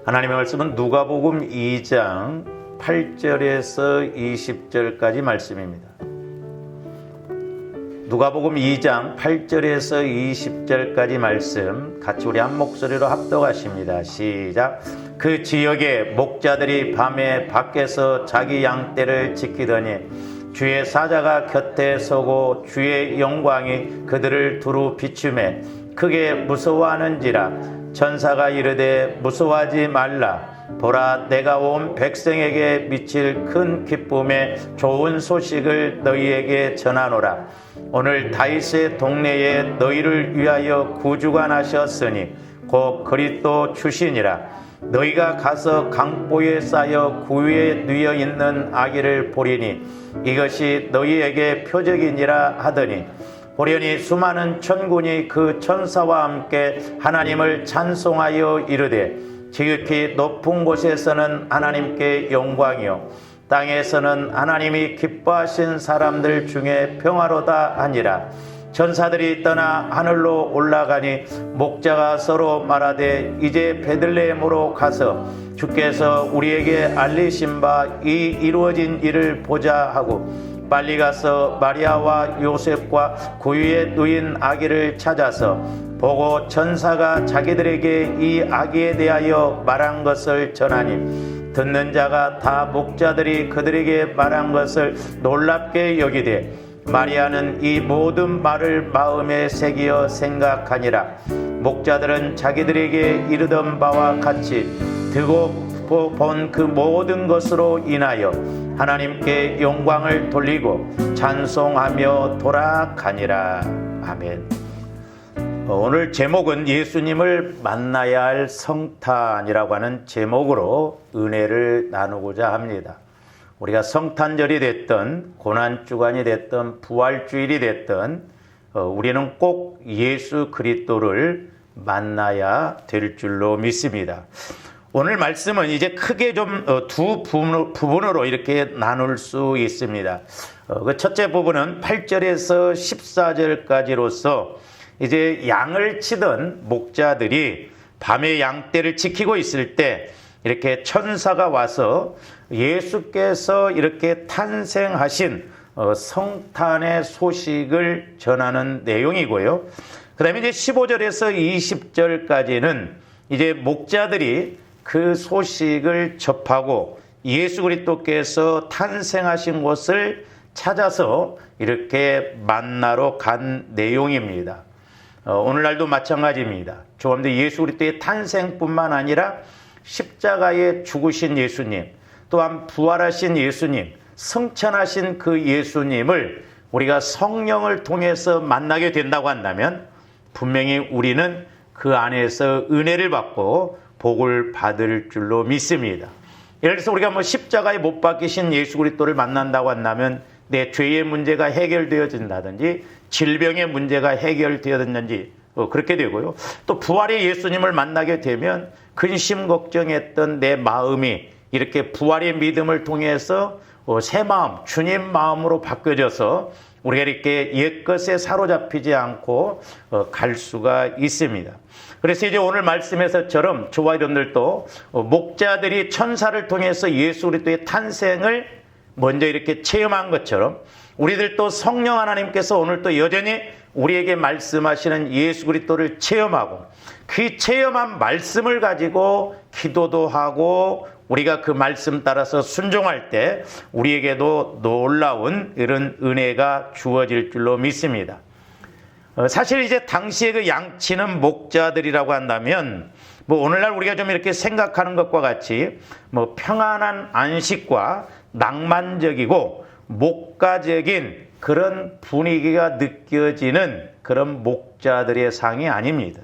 하나님의 말씀은 누가복음 2장 8절에서 20절까지 말씀입니다. 누가복음 2장 8절에서 20절까지 말씀 같이 우리 한 목소리로 합독하십니다. 시작. 그 지역에 목자들이 밤에 밖에서 자기 양떼를 지키더니 주의 사자가 곁에 서고 주의 영광이 그들을 두루 비추매 크게 무서워하는지라. 천사가 이르되 무서워하지 말라. 보라, 내가 온 백성에게 미칠 큰 기쁨의 좋은 소식을 너희에게 전하노라. 오늘 다윗의 동네에 너희를 위하여 구주가 나셨으니 곧 그리스도 주시니라. 너희가 가서 강보에 쌓여 구유에 누워 있는 아기를 보리니 이것이 너희에게 표적이니라 하더니 보려니 수많은 천군이 그 천사와 함께 하나님을 찬송하여 이르되 지극히 높은 곳에서는 하나님께 영광이요 땅에서는 하나님이 기뻐하신 사람들 중에 평화로다 하니라. 천사들이 떠나 하늘로 올라가니 목자가 서로 말하되 이제 베들레헴으로 가서 주께서 우리에게 알리신 바 이 이루어진 일을 보자 하고 빨리 가서 마리아와 요셉과 구유에 누인 아기를 찾아서 보고 천사가 자기들에게 이 아기에 대하여 말한 것을 전하니 듣는 자가 다 목자들이 그들에게 말한 것을 놀랍게 여기되 마리아는 이 모든 말을 마음에 새기어 생각하니라. 목자들은 자기들에게 이르던 바와 같이 듣고 본 그 모든 것으로 인하여 하나님께 영광을 돌리고 찬송하며 돌아가니라. 아멘. 오늘 제목은 예수님을 만나야 할 성탄이라고 하는 제목으로 은혜를 나누고자 합니다. 우리가 성탄절이 됐든 고난주간이 됐든 부활주일이 됐든 우리는 꼭 예수 그리스도를 만나야 될 줄로 믿습니다. 오늘 말씀은 이제 크게 좀 두 부분으로 이렇게 나눌 수 있습니다. 그 첫째 부분은 8절에서 14절까지로서 이제 양을 치던 목자들이 밤에 양떼를 지키고 있을 때 이렇게 천사가 와서 예수께서 이렇게 탄생하신 성탄의 소식을 전하는 내용이고요. 그 다음에 이제 15절에서 20절까지는 이제 목자들이 그 소식을 접하고 예수 그리스도께서 탄생하신 곳을 찾아서 이렇게 만나러 간 내용입니다. 오늘날도 마찬가지입니다. 조금 더 예수 그리스도의 탄생뿐만 아니라 십자가에 죽으신 예수님, 또한 부활하신 예수님, 승천하신 그 예수님을 우리가 성령을 통해서 만나게 된다고 한다면 분명히 우리는 그 안에서 은혜를 받고 복을 받을 줄로 믿습니다. 예를 들어서 우리가 십자가에 못 박히신 예수 그리스도를 만난다고 한다면 내 죄의 문제가 해결되어진다든지 질병의 문제가 해결되어졌는지 그렇게 되고요. 또 부활의 예수님을 만나게 되면 근심 걱정했던 내 마음이 이렇게 부활의 믿음을 통해서 새 마음, 주님 마음으로 바뀌어져서 우리가 이렇게 옛것에 사로잡히지 않고 갈 수가 있습니다. 그래서 이제 오늘 말씀에서처럼 저와 여러분들도 목자들이 천사를 통해서 예수 그리스도의 탄생을 먼저 이렇게 체험한 것처럼 우리들도 성령 하나님께서 오늘 또 여전히 우리에게 말씀하시는 예수 그리스도를 체험하고 그 체험한 말씀을 가지고 기도도 하고 우리가 그 말씀 따라서 순종할 때 우리에게도 놀라운 이런 은혜가 주어질 줄로 믿습니다. 사실 이제 당시에 그 양치는 목자들이라고 한다면 오늘날 우리가 좀 이렇게 생각하는 것과 같이 평안한 안식과 낭만적이고 목가적인 그런 분위기가 느껴지는 그런 목자들의 상이 아닙니다.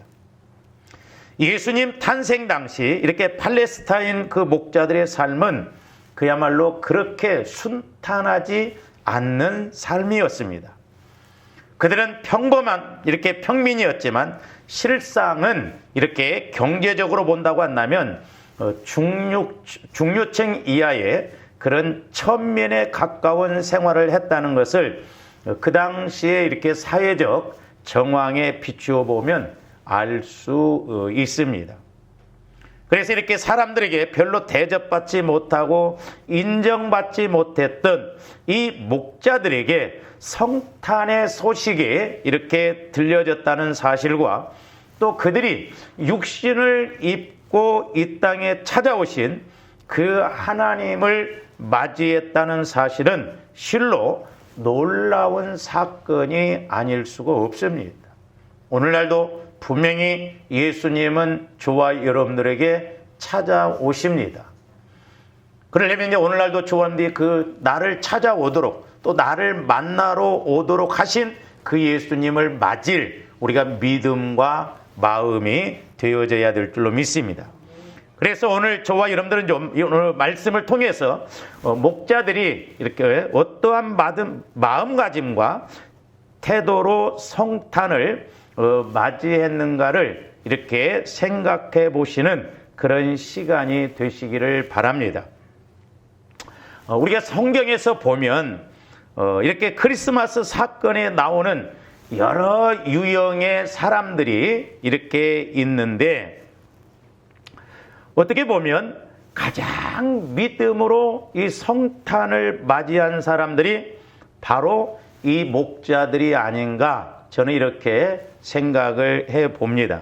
예수님 탄생 당시 이렇게 팔레스타인 그 목자들의 삶은 그야말로 그렇게 순탄하지 않는 삶이었습니다. 그들은 평범한 이렇게 평민이었지만 실상은 이렇게 경제적으로 본다고 한다면 중류층 이하의 그런 천민에 가까운 생활을 했다는 것을 그 당시에 이렇게 사회적 정황에 비추어 보면 알 수 있습니다. 그래서 이렇게 사람들에게 별로 대접받지 못하고 인정받지 못했던 이 목자들에게 성탄의 소식이 이렇게 들려졌다는 사실과 또 그들이 육신을 입고 이 땅에 찾아오신 그 하나님을 맞이했다는 사실은 실로 놀라운 사건이 아닐 수가 없습니다. 오늘날도 분명히 예수님은 저와 여러분들에게 찾아오십니다. 그러려면 이제 오늘날도 저와 여러분들이 그 나를 찾아오도록 또 나를 만나러 오도록 하신 그 예수님을 맞을 우리가 믿음과 마음이 되어져야 될 줄로 믿습니다. 그래서 오늘 저와 여러분들은 좀 오늘 말씀을 통해서 목자들이 이렇게 어떠한 마음가짐과 태도로 성탄을 맞이했는가를 이렇게 생각해 보시는 그런 시간이 되시기를 바랍니다. 우리가 성경에서 보면 이렇게 크리스마스 사건에 나오는 여러 유형의 사람들이 이렇게 있는데 어떻게 보면 가장 믿음으로 이 성탄을 맞이한 사람들이 바로 이 목자들이 아닌가 저는 이렇게 생각을 해 봅니다.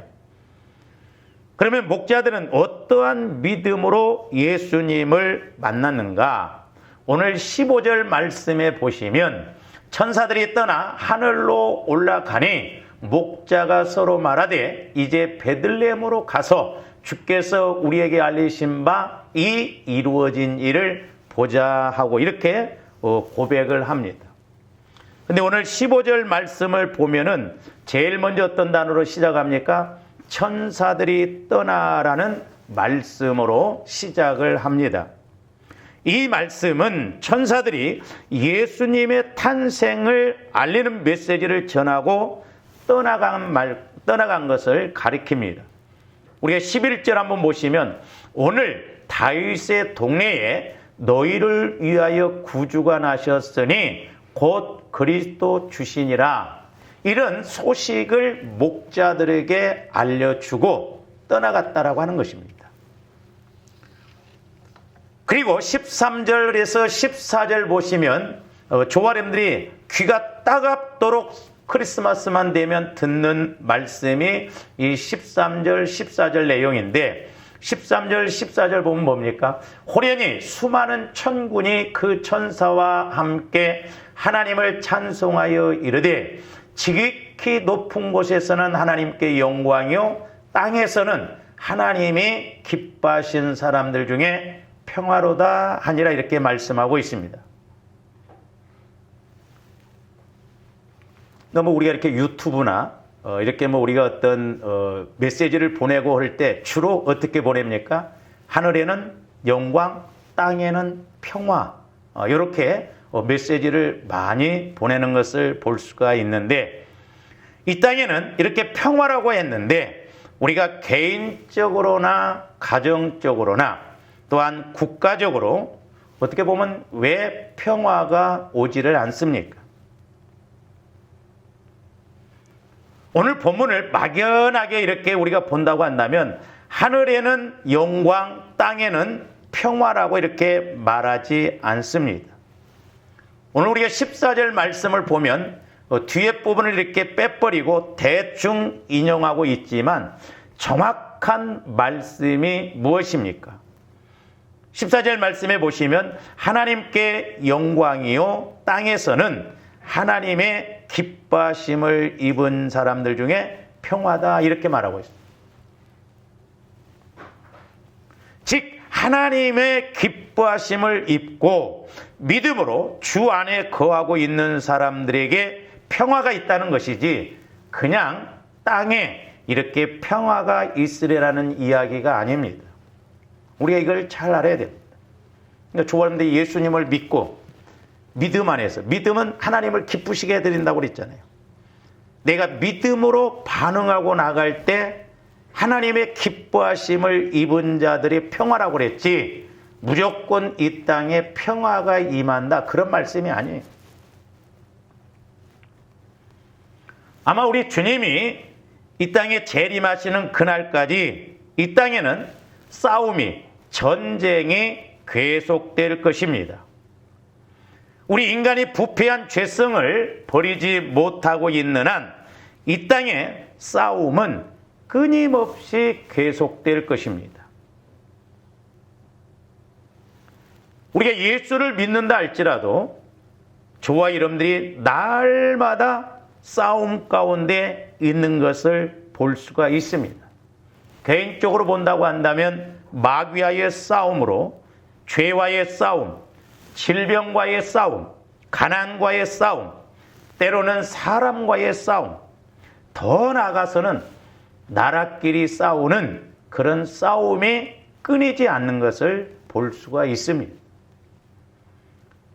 그러면 목자들은 어떠한 믿음으로 예수님을 만났는가? 오늘 15절 말씀에 보시면 천사들이 떠나 하늘로 올라가니 목자가 서로 말하되 이제 베들레헴으로 가서 주께서 우리에게 알리신 바 이 이루어진 일을 보자 하고 이렇게 고백을 합니다. 근데 오늘 15절 말씀을 보면은 제일 먼저 어떤 단어로 시작합니까? 천사들이 떠나라는 말씀으로 시작을 합니다. 이 말씀은 천사들이 예수님의 탄생을 알리는 메시지를 전하고 떠나간 것을 가리킵니다. 우리가 11절 한번 보시면 오늘 다윗의 동네에 너희를 위하여 구주가 나셨으니 곧 그리스도 주시니라. 이런 소식을 목자들에게 알려주고 떠나갔다라고 하는 것입니다. 그리고 13절에서 14절 보시면 조아렘들이 귀가 따갑도록 크리스마스만 되면 듣는 말씀이 이 13절, 14절 내용인데 13절, 14절 보면 뭡니까? 호련히 수많은 천군이 그 천사와 함께 하나님을 찬송하여 이르되 지극히 높은 곳에서는 하나님께 영광이요 땅에서는 하나님이 기뻐하신 사람들 중에 평화로다 하니라 이렇게 말씀하고 있습니다. 너무 우리가 이렇게 유튜브나 이렇게 우리가 어떤 메시지를 보내고 할 때 주로 어떻게 보냅니까? 하늘에는 영광, 땅에는 평화 이렇게 메시지를 많이 보내는 것을 볼 수가 있는데 이 땅에는 이렇게 평화라고 했는데 우리가 개인적으로나 가정적으로나 또한 국가적으로 어떻게 보면 왜 평화가 오지를 않습니까? 오늘 본문을 막연하게 이렇게 우리가 본다고 한다면 하늘에는 영광, 땅에는 평화라고 이렇게 말하지 않습니다. 오늘 우리가 14절 말씀을 보면 뒤에 부분을 이렇게 빼버리고 대충 인용하고 있지만 정확한 말씀이 무엇입니까? 14절 말씀에 보시면 하나님께 영광이요 땅에서는 하나님의 기뻐하심을 입은 사람들 중에 평화다 이렇게 말하고 있습니다. 즉 하나님의 기뻐하심을 입고 믿음으로 주 안에 거하고 있는 사람들에게 평화가 있다는 것이지 그냥 땅에 이렇게 평화가 있으리라는 이야기가 아닙니다. 우리가 이걸 잘 알아야 됩니다. 그러니까 조원님들 예수님을 믿고 믿음 안에서 믿음은 하나님을 기쁘시게 해드린다고 그랬잖아요. 내가 믿음으로 반응하고 나갈 때 하나님의 기뻐하심을 입은 자들이 평화라고 그랬지 무조건 이 땅에 평화가 임한다 그런 말씀이 아니에요. 아마 우리 주님이 이 땅에 재림하시는 그날까지 이 땅에는 싸움이, 전쟁이 계속될 것입니다. 우리 인간이 부패한 죄성을 버리지 못하고 있는 한 이 땅의 싸움은 끊임없이 계속될 것입니다. 우리가 예수를 믿는다 할지라도 저와 여러분들이 날마다 싸움 가운데 있는 것을 볼 수가 있습니다. 개인적으로 본다고 한다면 마귀와의 싸움으로 죄와의 싸움, 질병과의 싸움, 가난과의 싸움, 때로는 사람과의 싸움, 더 나아가서는 나라끼리 싸우는 그런 싸움이 끊이지 않는 것을 볼 수가 있습니다.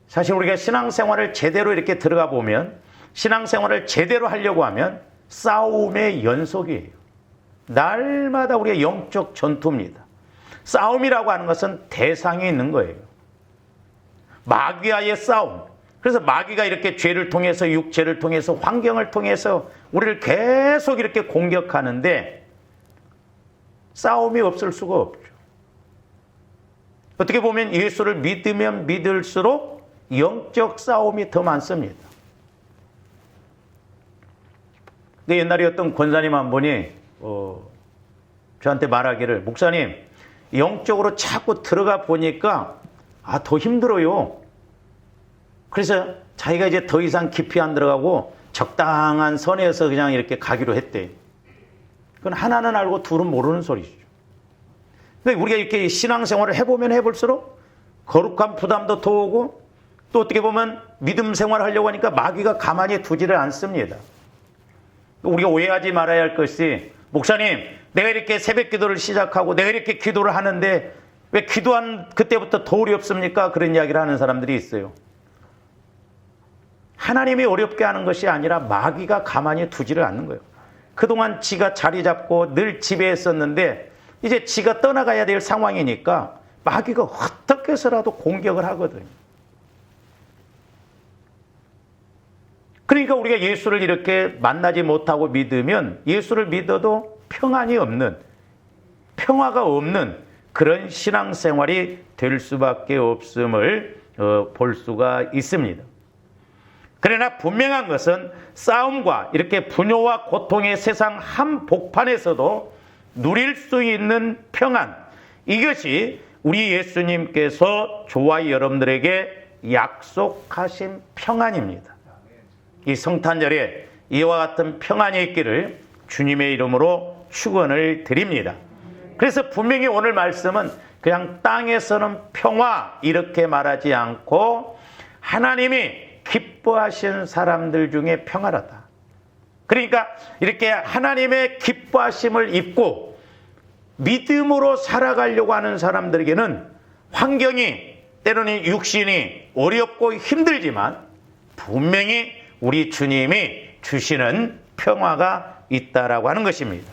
사실 우리가 신앙생활을 제대로 이렇게 들어가 보면, 신앙생활을 제대로 하려고 하면 싸움의 연속이에요. 날마다 우리의 영적 전투입니다. 싸움이라고 하는 것은 대상이 있는 거예요. 마귀와의 싸움. 그래서 마귀가 이렇게 죄를 통해서, 육체를 통해서, 환경을 통해서 우리를 계속 이렇게 공격하는데 싸움이 없을 수가 없죠. 어떻게 보면 예수를 믿으면 믿을수록 영적 싸움이 더 많습니다. 근데 옛날에 어떤 권사님 한 분이 저한테 말하기를, 목사님, 영적으로 자꾸 들어가 보니까 더 힘들어요. 그래서 자기가 이제 더 이상 깊이 안 들어가고 적당한 선에서 그냥 이렇게 가기로 했대. 그건 하나는 알고 둘은 모르는 소리죠. 근데 우리가 이렇게 신앙생활을 해보면 해볼수록 거룩한 부담도 더 오고, 또 어떻게 보면 믿음 생활을 하려고 하니까 마귀가 가만히 두지를 않습니다. 우리가 오해하지 말아야 할 것이, 목사님, 내가 이렇게 새벽 기도를 시작하고 내가 이렇게 기도를 하는데 왜 기도한 그때부터 도울이 없습니까? 그런 이야기를 하는 사람들이 있어요. 하나님이 어렵게 하는 것이 아니라 마귀가 가만히 두지를 않는 거예요. 그동안 지가 자리 잡고 늘 지배했었는데 이제 지가 떠나가야 될 상황이니까 마귀가 어떻게 해서라도 공격을 하거든요. 그러니까 우리가 예수를 이렇게 만나지 못하고 믿으면 예수를 믿어도 평안이 없는, 평화가 없는 그런 신앙생활이 될 수밖에 없음을 볼 수가 있습니다. 그러나 분명한 것은 싸움과 이렇게 분요와 고통의 세상 한복판에서도 누릴 수 있는 평안, 이것이 우리 예수님께서 저와 여러분들에게 약속하신 평안입니다. 이 성탄절에 이와 같은 평안이 있기를 주님의 이름으로 축원을 드립니다. 그래서 분명히 오늘 말씀은 그냥 땅에서는 평화 이렇게 말하지 않고 하나님이 기뻐하신 사람들 중에 평화롭다. 그러니까 이렇게 하나님의 기뻐하심을 입고 믿음으로 살아가려고 하는 사람들에게는 환경이, 때로는 육신이 어렵고 힘들지만 분명히 우리 주님이 주시는 평화가 있다라고 하는 것입니다.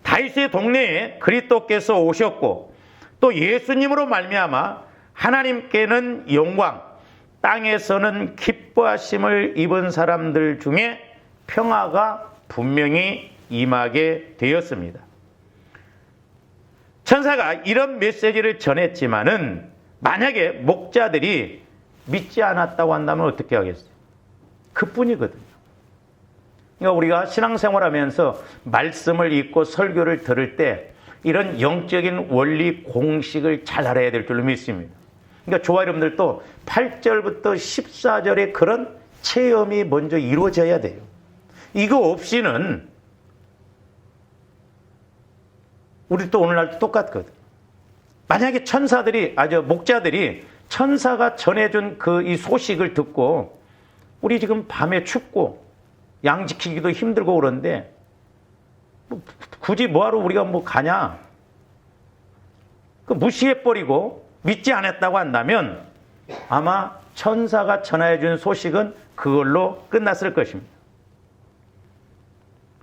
다윗의 동네에 그리스도께서 오셨고 또 예수님으로 말미암아 하나님께는 영광, 땅에서는 기뻐하심을 입은 사람들 중에 평화가 분명히 임하게 되었습니다. 천사가 이런 메시지를 전했지만은 만약에 목자들이 믿지 않았다고 한다면 어떻게 하겠어요? 그뿐이거든요. 그러니까 우리가 신앙생활하면서 말씀을 읽고 설교를 들을 때 이런 영적인 원리 공식을 잘 알아야 될 줄로 믿습니다. 그러니까 저와 여러분들도 8절부터 14절의 그런 체험이 먼저 이루어져야 돼요. 이거 없이는 우리 또 오늘날도 똑같거든. 만약에 목자들이 천사가 전해준 이 소식을 듣고 우리 지금 밤에 춥고 양 지키기도 힘들고 그런데 굳이 뭐하러 우리가 가냐? 무시해버리고 믿지 않았다고 한다면 아마 천사가 전해준 소식은 그걸로 끝났을 것입니다.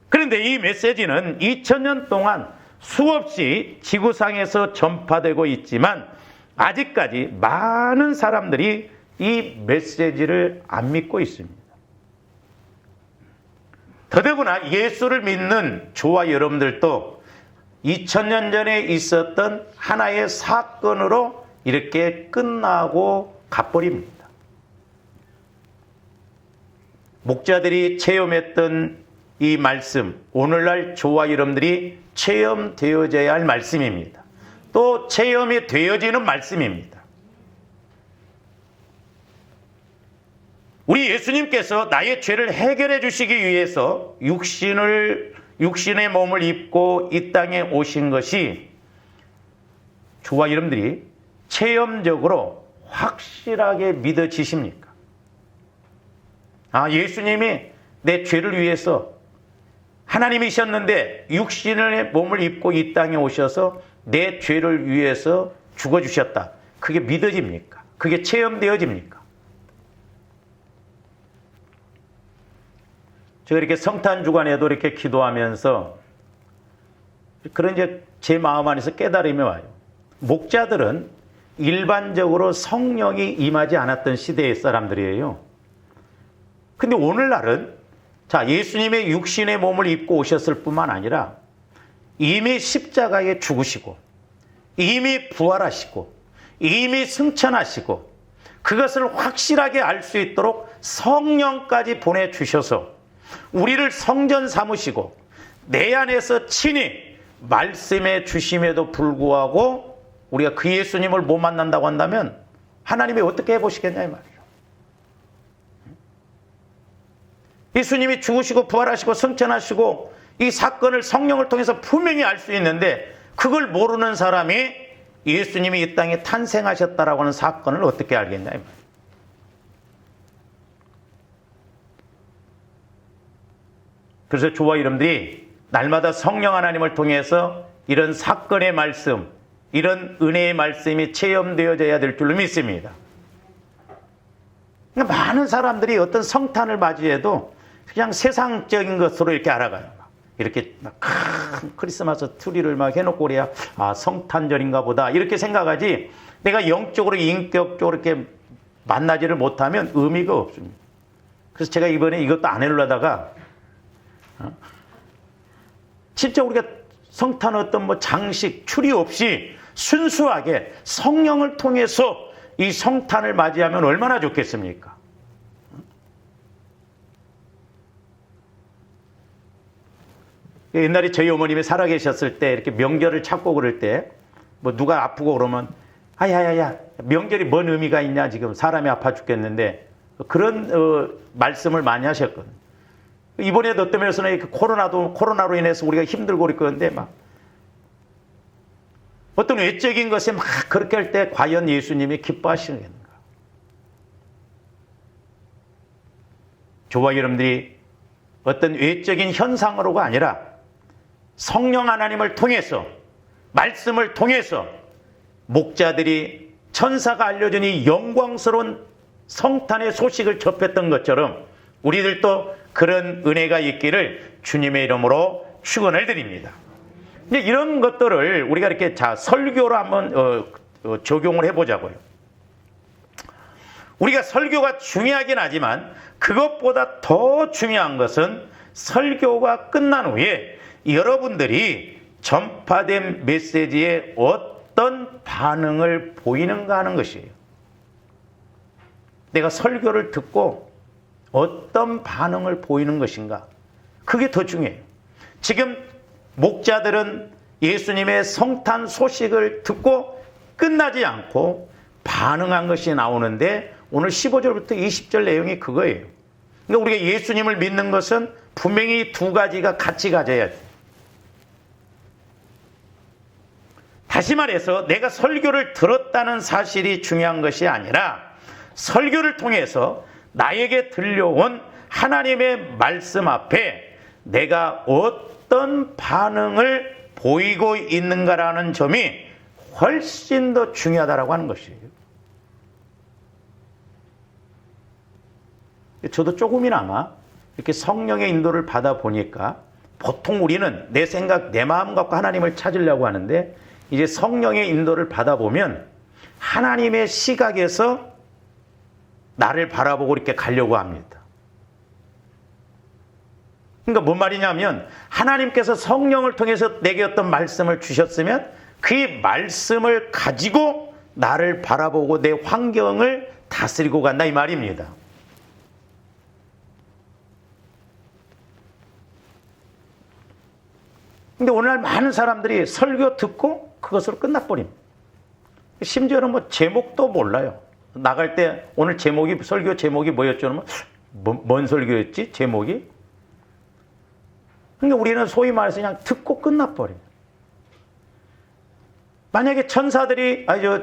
그런데 이 메시지는 2000년 동안 수없이 지구상에서 전파되고 있지만 아직까지 많은 사람들이 이 메시지를 안 믿고 있습니다. 더더구나 예수를 믿는 저와 여러분들도 2000년 전에 있었던 하나의 사건으로 이렇게 끝나고 가버립니다. 목자들이 체험했던 이 말씀, 오늘날 저와 여러분들이 체험되어져야 할 말씀입니다. 또 체험이 되어지는 말씀입니다. 우리 예수님께서 나의 죄를 해결해 주시기 위해서 육신의 몸을 입고 이 땅에 오신 것이 저와 여러분들이 체험적으로 확실하게 믿어지십니까? 아, 예수님이 내 죄를 위해서 하나님이셨는데 육신의 몸을 입고 이 땅에 오셔서 내 죄를 위해서 죽어주셨다. 그게 믿어집니까? 그게 체험되어집니까? 제가 이렇게 성탄 주간에도 이렇게 기도하면서 그런 이제 제 마음 안에서 깨달음이 와요. 목자들은 일반적으로 성령이 임하지 않았던 시대의 사람들이에요. 근데 오늘날은 자, 예수님의 육신의 몸을 입고 오셨을 뿐만 아니라 이미 십자가에 죽으시고 이미 부활하시고 이미 승천하시고 그것을 확실하게 알 수 있도록 성령까지 보내주셔서 우리를 성전 삼으시고 내 안에서 친히 말씀해 주심에도 불구하고 우리가 그 예수님을 못 만난다고 한다면 하나님이 어떻게 해보시겠냐 이 말이에요. 예수님이 죽으시고 부활하시고 승천하시고 이 사건을 성령을 통해서 분명히 알 수 있는데 그걸 모르는 사람이 예수님이 이 땅에 탄생하셨다라고 하는 사건을 어떻게 알겠냐 이 말이에요. 그래서 저와 여러분들이 날마다 성령 하나님을 통해서 이런 사건의 말씀, 이런 은혜의 말씀이 체험되어져야 될 줄로 믿습니다. 그러니까 많은 사람들이 어떤 성탄을 맞이해도 그냥 세상적인 것으로 이렇게 알아가요. 이렇게 큰 크리스마스 트리를 막 해놓고 그래야 아, 성탄절인가 보다 이렇게 생각하지 내가 영적으로 인격적으로 이렇게 만나지를 못하면 의미가 없습니다. 그래서 제가 이번에 이것도 안 해려다가 진짜 우리가 성탄 어떤 뭐 장식, 추리 없이 순수하게 성령을 통해서 이 성탄을 맞이하면 얼마나 좋겠습니까? 옛날에 저희 어머님이 살아계셨을 때 이렇게 명절을 찾고 그럴 때 뭐 누가 아프고 그러면 아야야야 명절이 뭔 의미가 있냐 지금 사람이 아파 죽겠는데 그런 말씀을 많이 하셨거든요. 이번에도 어떤 면에서는 코로나로 인해서 우리가 힘들고 그러는데 막 어떤 외적인 것에 막 그렇게 할 때 과연 예수님이 기뻐하시는가? 저와 여러분들이 어떤 외적인 현상으로가 아니라 성령 하나님을 통해서 말씀을 통해서 목자들이 천사가 알려준 이 영광스러운 성탄의 소식을 접했던 것처럼 우리들도 그런 은혜가 있기를 주님의 이름으로 축원을 드립니다. 이제 이런 것들을 우리가 이렇게 설교로 한번 적용을 해보자고요. 우리가 설교가 중요하긴 하지만 그것보다 더 중요한 것은 설교가 끝난 후에 여러분들이 전파된 메시지에 어떤 반응을 보이는가 하는 것이에요. 내가 설교를 듣고 어떤 반응을 보이는 것인가? 그게 더 중요해요. 지금 목자들은 예수님의 성탄 소식을 듣고 끝나지 않고 반응한 것이 나오는데 오늘 15절부터 20절 내용이 그거예요. 그러니까 우리가 예수님을 믿는 것은 분명히 두 가지가 같이 가져야 돼요. 다시 말해서 내가 설교를 들었다는 사실이 중요한 것이 아니라 설교를 통해서 나에게 들려온 하나님의 말씀 앞에 내가 어떤 반응을 보이고 있는가라는 점이 훨씬 더 중요하다고 하는 것이에요. 저도 조금이나마 이렇게 성령의 인도를 받아보니까 보통 우리는 내 생각, 내 마음 갖고 하나님을 찾으려고 하는데 이제 성령의 인도를 받아보면 하나님의 시각에서 나를 바라보고 이렇게 가려고 합니다. 그러니까 뭔 말이냐면 하나님께서 성령을 통해서 내게 어떤 말씀을 주셨으면 그 말씀을 가지고 나를 바라보고 내 환경을 다스리고 간다 이 말입니다. 근데 오늘날 많은 사람들이 설교 듣고 그것으로 끝나버립니다. 심지어는 뭐 제목도 몰라요. 나갈 때 오늘 제목이 설교 제목이 뭐였죠? 뭔 설교였지? 제목이? 그러니까 우리는 소위 말해서 그냥 듣고 끝나버려요. 만약에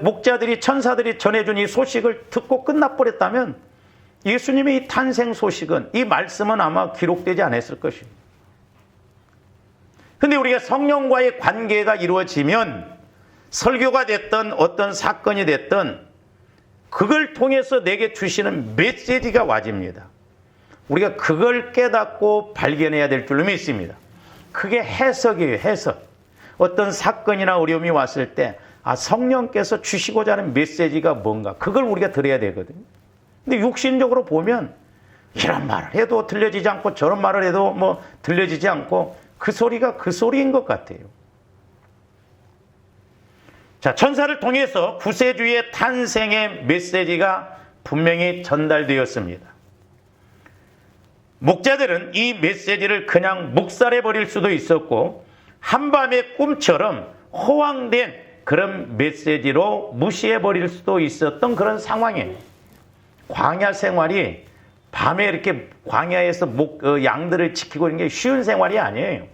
목자들이 천사들이 전해준 이 소식을 듣고 끝나버렸다면 예수님의 이 탄생 소식은, 이 말씀은 아마 기록되지 않았을 것입니다. 근데 우리가 성령과의 관계가 이루어지면 설교가 됐든 어떤 사건이 됐든 그걸 통해서 내게 주시는 메시지가 와집니다. 우리가 그걸 깨닫고 발견해야 될 줄로 믿습니다. 그게 해석이에요, 해석. 어떤 사건이나 어려움이 왔을 때 성령께서 주시고자 하는 메시지가 뭔가, 그걸 우리가 들어야 되거든요. 근데 육신적으로 보면 이런 말을 해도 들려지지 않고 저런 말을 해도 뭐 들려지지 않고 그 소리가 그 소리인 것 같아요. 자, 천사를 통해서 구세주의 탄생의 메시지가 분명히 전달되었습니다. 목자들은 이 메시지를 그냥 묵살해버릴 수도 있었고 한밤의 꿈처럼 허황된 그런 메시지로 무시해버릴 수도 있었던 그런 상황이에요. 광야 생활이 밤에 이렇게 광야에서 양들을 지키고 있는 게 쉬운 생활이 아니에요.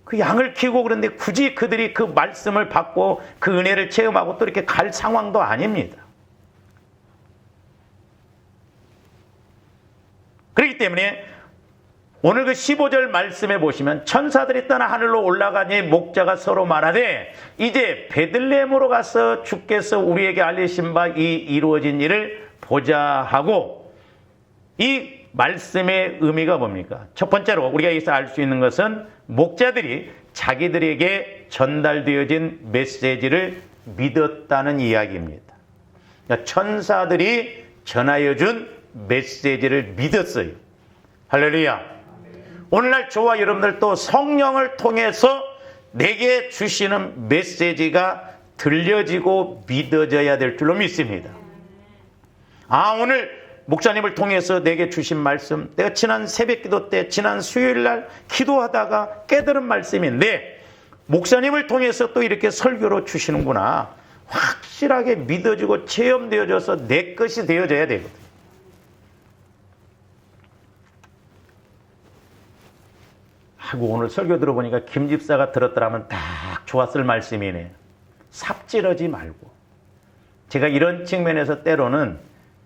그 양을 키우고 그런데 굳이 그들이 그 말씀을 받고 그 은혜를 체험하고 또 이렇게 갈 상황도 아닙니다. 그렇기 때문에 오늘 그 15절 말씀에 보시면 천사들이 떠나 하늘로 올라가니 목자가 서로 말하되 이제 베들레헴으로 가서 주께서 우리에게 알리신 바 이 이루어진 일을 보자 하고, 이 말씀의 의미가 뭡니까? 첫 번째로 우리가 여기서 알 수 있는 것은 목자들이 자기들에게 전달되어진 메시지를 믿었다는 이야기입니다. 그러니까 천사들이 전하여 준 메시지를 믿었어요. 할렐루야. 오늘날 저와 여러분들도 성령을 통해서 내게 주시는 메시지가 들려지고 믿어져야 될 줄로 믿습니다. 오늘 목사님을 통해서 내게 주신 말씀, 내가 지난 새벽기도 때 지난 수요일날 기도하다가 깨달은 말씀인데 목사님을 통해서 또 이렇게 설교로 주시는구나, 확실하게 믿어지고 체험되어져서 내 것이 되어져야 되거든요. 오늘 설교 들어보니까 김 집사가 들었더라면 딱 좋았을 말씀이네. 삽질하지 말고. 제가 이런 측면에서 때로는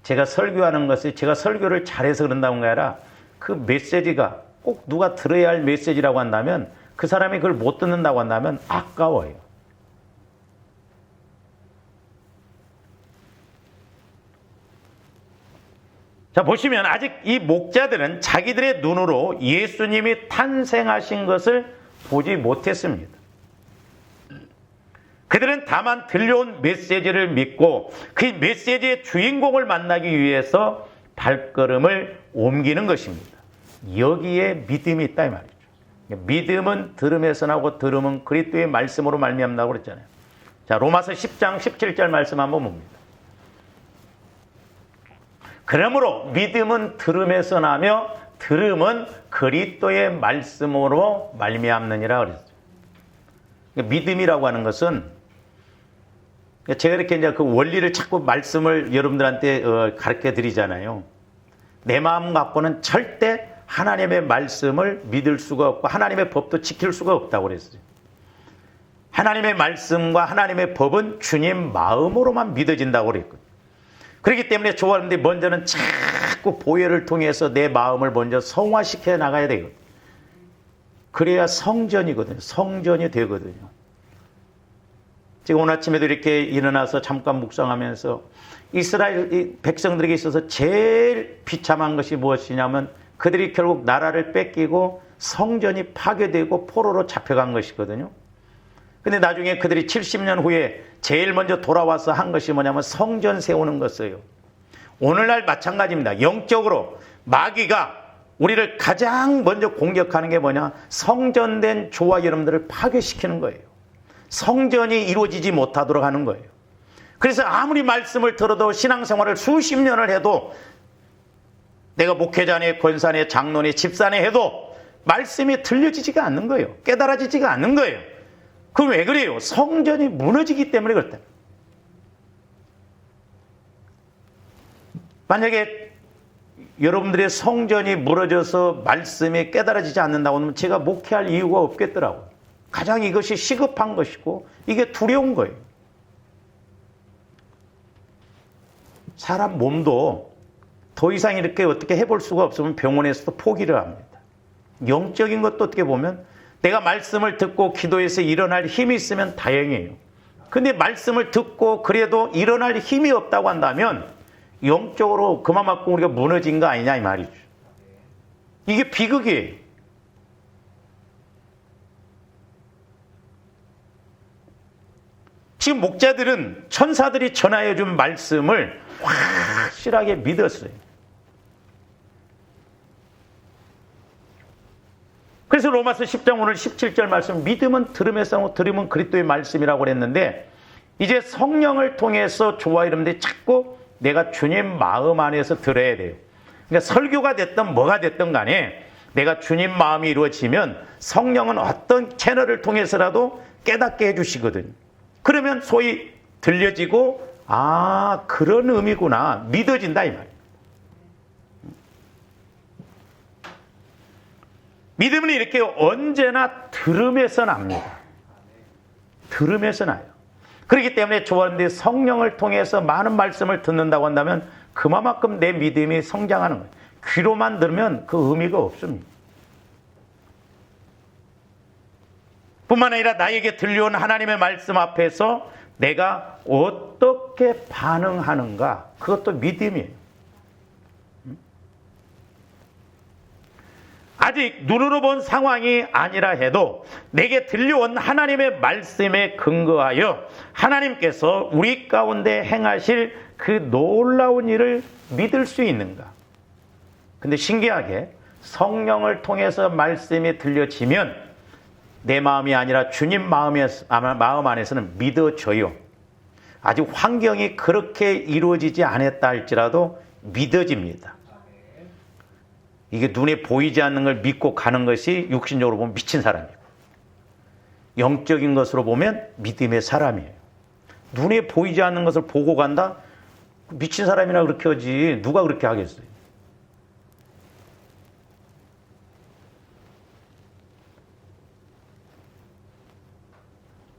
제가 설교하는 것이 제가 설교를 잘해서 그런다는 게 아니라 그 메시지가 꼭 누가 들어야 할 메시지라고 한다면 그 사람이 그걸 못 듣는다고 한다면 아까워요. 자, 보시면 아직 이 목자들은 자기들의 눈으로 예수님이 탄생하신 것을 보지 못했습니다. 그들은 다만 들려온 메시지를 믿고 그 메시지의 주인공을 만나기 위해서 발걸음을 옮기는 것입니다. 여기에 믿음이 있다 이 말이죠. 믿음은 들음에서 나고 들음은 그리스도의 말씀으로 말미암는다고 그랬잖아요. 자, 로마서 10장 17절 말씀 한번 봅니다. 그러므로 믿음은 들음에서 나며 들음은 그리스도의 말씀으로 말미암느니라 그랬어요. 믿음이라고 하는 것은 제가 이렇게 이제 그 원리를 자꾸 말씀을 여러분들한테 가르쳐 드리잖아요. 내 마음 갖고는 절대 하나님의 말씀을 믿을 수가 없고 하나님의 법도 지킬 수가 없다고 그랬어요. 하나님의 말씀과 하나님의 법은 주님 마음으로만 믿어진다고 그랬거든요. 그렇기 때문에 저와 여러분들이 먼저는 자꾸 보혈을 통해서 내 마음을 먼저 성화시켜 나가야 되거든요. 그래야 성전이거든요. 성전이 되거든요. 제가 오늘 아침에도 이렇게 일어나서 잠깐 묵상하면서 이스라엘 백성들에게 있어서 제일 비참한 것이 무엇이냐면 그들이 결국 나라를 뺏기고 성전이 파괴되고 포로로 잡혀간 것이거든요. 근데 나중에 그들이 70년 후에 제일 먼저 돌아와서 한 것이 뭐냐면 성전 세우는 것이에요. 오늘날 마찬가지입니다. 영적으로 마귀가 우리를 가장 먼저 공격하는 게 뭐냐? 성전된 저와 여러분들을 파괴시키는 거예요. 성전이 이루어지지 못하도록 하는 거예요. 그래서 아무리 말씀을 들어도 신앙생활을 수십 년을 해도 내가 목회자네, 권사네, 장로네, 집사네 해도 말씀이 들려지지가 않는 거예요. 깨달아지지가 않는 거예요. 그럼 왜 그래요? 성전이 무너지기 때문에 그렇다. 만약에 여러분들의 성전이 무너져서 말씀이 깨달아지지 않는다고 하면 제가 목회할 이유가 없겠더라고요. 가장 이것이 시급한 것이고 이게 두려운 거예요. 사람 몸도 더 이상 이렇게 어떻게 해볼 수가 없으면 병원에서도 포기를 합니다. 영적인 것도 어떻게 보면 내가 말씀을 듣고 기도해서 일어날 힘이 있으면 다행이에요. 근데 말씀을 듣고 그래도 일어날 힘이 없다고 한다면 영적으로 그만큼 우리가 무너진 거 아니냐 이 말이죠. 이게 비극이에요. 지금 목자들은 천사들이 전하여 준 말씀을 확실하게 믿었어요. 그래서 로마서 10장 오늘 17절 말씀, 믿음은 들음에서 나고 들음은 그리스도의 말씀이라고 그랬는데, 이제 성령을 통해서 저와 여러분들이 자꾸 내가 주님 마음 안에서 들어야 돼요. 그러니까 설교가 됐든 뭐가 됐든 간에 내가 주님 마음이 이루어지면 성령은 어떤 채널을 통해서라도 깨닫게 해주시거든요. 그러면 소위 들려지고 아 그런 의미구나 믿어진다 이 말이에요. 믿음은 이렇게 언제나 들음에서 납니다. 들음에서 나요. 그렇기 때문에 좋아하는데 성령을 통해서 많은 말씀을 듣는다고 한다면 그만큼 내 믿음이 성장하는 거예요. 귀로만 들으면 그 의미가 없습니다. 뿐만 아니라 나에게 들려온 하나님의 말씀 앞에서 내가 어떻게 반응하는가, 그것도 믿음이에요. 아직 눈으로 본 상황이 아니라 해도 내게 들려온 하나님의 말씀에 근거하여 하나님께서 우리 가운데 행하실 그 놀라운 일을 믿을 수 있는가? 근데 신기하게 성령을 통해서 말씀이 들려지면 내 마음이 아니라 주님 마음 안에서는 믿어져요. 아직 환경이 그렇게 이루어지지 않았다 할지라도 믿어집니다. 이게 눈에 보이지 않는 걸 믿고 가는 것이 육신적으로 보면 미친 사람이고, 영적인 것으로 보면 믿음의 사람이에요. 눈에 보이지 않는 것을 보고 간다? 미친 사람이나 그렇게 하지 누가 그렇게 하겠어요?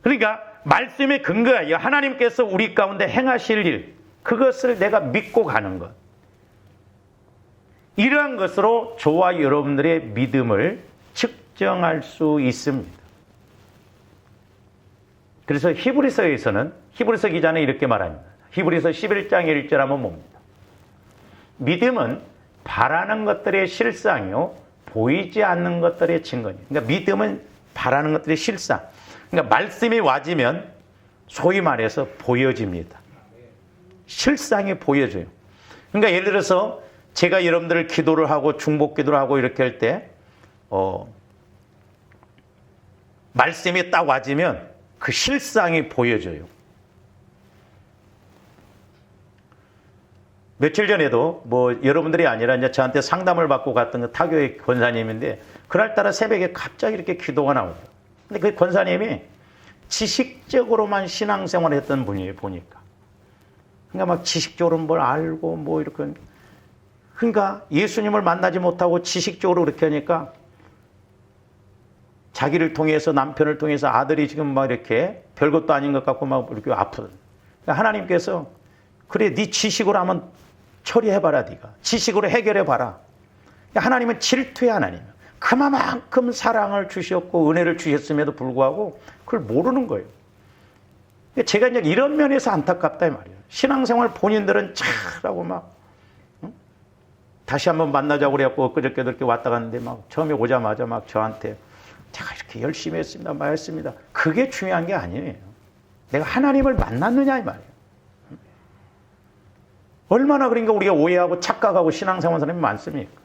그러니까 말씀에 근거하여 하나님께서 우리 가운데 행하실 일, 그것을 내가 믿고 가는 것, 이러한 것으로 저와 여러분들의 믿음을 측정할 수 있습니다. 그래서 히브리서에서는, 히브리서 기자는 이렇게 말합니다. 히브리서 11장 1절 한번 봅니다. 믿음은 바라는 것들의 실상이요 보이지 않는 것들의 증거입니다. 그러니까 믿음은 바라는 것들의 실상. 그러니까 말씀이 와지면 소위 말해서 보여집니다. 실상이 보여져요. 그러니까 예를 들어서 제가 여러분들 기도를 하고 중복 기도를 하고 이렇게 할 때 말씀이 딱 와지면 그 실상이 보여져요. 며칠 전에도 뭐 여러분들이 아니라 이제 저한테 상담을 받고 갔던 그 타교의 권사님인데, 그날따라 새벽에 갑자기 이렇게 기도가 나오더라고요. 근데 그 권사님이 지식적으로만 신앙생활을 했던 분이에요, 보니까. 그러니까 막 지식적으로 뭘 알고 뭐 이렇게, 그러니까 예수님을 만나지 못하고 지식적으로 그렇게 하니까 자기를 통해서, 남편을 통해서 아들이 지금 막 이렇게 별것도 아닌 것 같고 막 이렇게 아프던. 그러니까 하나님께서 그래 네 지식으로 한번 처리해봐라, 네가 지식으로 해결해봐라. 그러니까 하나님은 질투의 하나님이에요. 그만큼 사랑을 주셨고 은혜를 주셨음에도 불구하고 그걸 모르는 거예요. 그러니까 제가 이제 이런 면에서 안타깝다 이 말이에요. 신앙생활 본인들은 잘하고 막 다시 한번 만나자고 그래갖고 엊그저께도 이렇게 왔다 갔는데 막 처음에 오자마자 막 저한테 제가 이렇게 열심히 했습니다, 막 했습니다. 그게 중요한 게 아니에요. 내가 하나님을 만났느냐 이 말이에요. 얼마나 그러니까 우리가 오해하고 착각하고 신앙생활 사람이 많습니까?